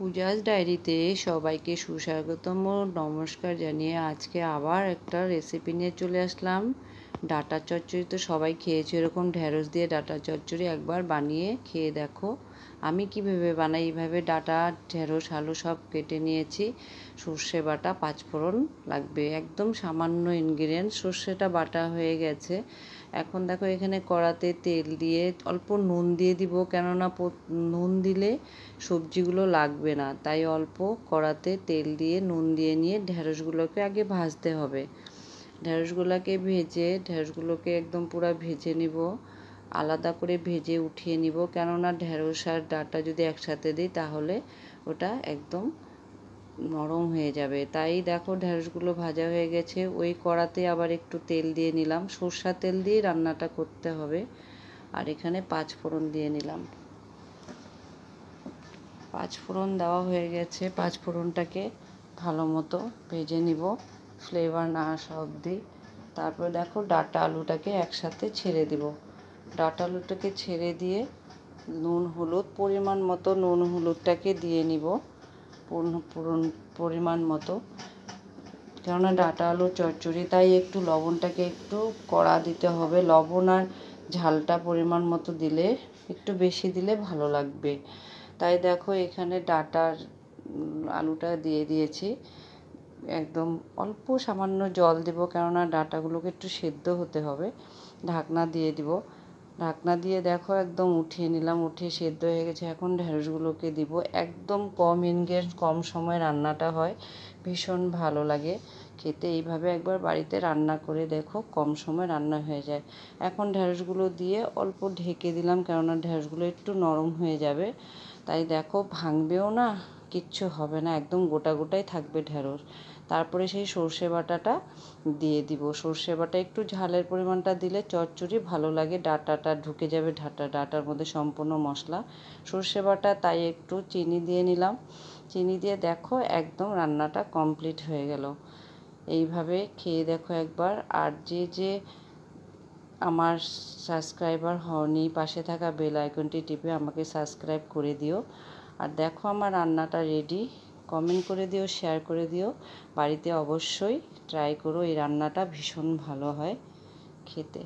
পূজাজ ডায়েরিতে সবাইকে সুস্বাগতম নমস্কার জানিয়ে আজকে আবার একটা রেসিপি নিয়ে চলে আসলাম। ডাটা চচ্চড়ি তো সবাই খেয়েছে, এরকম ঢেঁড়স দিয়ে ডাটা চচ্চড়ি একবার বানিয়ে খেয়ে দেখো। আমি কিভাবে বানাই, এইভাবে ডাটা ঢেঁড়স আলু সব কেটে নিয়েছি। সর্ষে বাটা, পাঁচফোড়ন লাগবে, একদম সামান্য ইনগ্রিডিয়েন্ট। সর্ষেটা বাটা হয়ে গেছে। এখন দেখো এখানে কড়াতে তেল দিয়ে অল্প নুন দিয়ে দিব, কেননা নুন দিলে সবজিগুলো লাগবে না, তাই অল্প কড়াতে তেল দিয়ে নুন দিয়ে নিয়ে ঢেঁড়সগুলোকে আগে ভাজতে হবে। ঢেঁড়সগুলোকে একদম পুরো ভেজে নিব, আলাদা করে ভেজে উঠিয়ে নিব, কেননা ঢেঁড়স আর ডাঁটা যদি একসাথে দিই তাহলে ওটা একদম নরম হয়ে যাবে। তাই দেখো ঢেঁড়সগুলো ভাজা হয়ে গেছে। ওই কড়াতে আবার একটু তেল দিয়ে নিলাম, সরষের তেল দিয়ে রান্নাটা করতে হবে। আর এখানে পাঁচফোড়ন দিয়ে নিলাম। পাঁচফোড়ন দেওয়া হয়ে গেছে, পাঁচফোড়নটাকে ভালো মতো ভেজে নিব ফ্লেভার না আসা অবধি। তারপর দেখো ডাঁটা আলুটাকে একসাথে ছেড়ে দিব। ডাঁটা আলুটাকে ছেড়ে দিয়ে নুন হলুদ পরিমাণ মতো নুন হলুদটাকে দিয়ে নিব পরিমাণ মতো, কেননা ডাঁটা আলু চচ্চড়ি, তাই একটু লবণটাকে একটু কড়া দিতে হবে। লবণ আর ঝালটা পরিমাণ মতো দিলে, একটু বেশি দিলে ভালো লাগবে। তাই দেখো এখানে ডাঁটার আলুটা দিয়ে দিয়েছি, একদম অল্প সামান্য জল দেব, কেননা ডাঁটাগুলোকে একটু সেদ্ধ হতে হবে। ঢাকনা দিয়ে দিব, ঢাকনা দিয়ে দেখো একদম উঠিয়ে নিলাম, উঠিয়ে সেদ্ধ হয়ে গেছে। এখন ঢেঁড়সগুলোকে দিব। একদম কম ইনগ্রিডিয়েন্ট, কম সময় রান্নাটা হয়, ভীষণ ভালো লাগে খেতে। এইভাবে একবার বাড়িতে রান্না করে দেখো, কম সময় রান্না হয়ে যায়। এখন ঢেঁড়সগুলো দিয়ে অল্প ঢেকে দিলাম, কেননা ঢেঁড়সগুলো একটু নরম হয়ে যাবে। তাই দেখো ভাঙবেও না, কিচ্ছু হবে না, একদম গোটা গোটাই থাকবে ঢেঁড়স। তারপরে সেই সর্ষে বাটাটা দিয়ে দিব। সর্ষে বাটা একটু ঝালের পরিমাণটা দিলে চচ্চড়ি ভালো লাগে, ডাঁটাটা ঢুকে যাবে ডাঁটার মধ্যে সম্পূর্ণ মশলা। সর্ষে বাটা, তাই একটু চিনি দিয়ে নিলাম। চিনি দিয়ে দেখো একদম রান্নাটা কমপ্লিট হয়ে গেল। এইভাবে খেয়ে দেখো একবার। আর যে আমার সাবস্ক্রাইবার হওনি, পাশে থাকা বেল আইকনটি টিপে আমাকে সাবস্ক্রাইব করে দিও। আর দেখো আমার রান্নাটা রেডি। কমেন্ট করে দিও, শেয়ার করে দিও। বাড়িতে অবশ্যই ট্রাই করো, এই রান্নাটা ভীষণ ভালো হয় খেতে।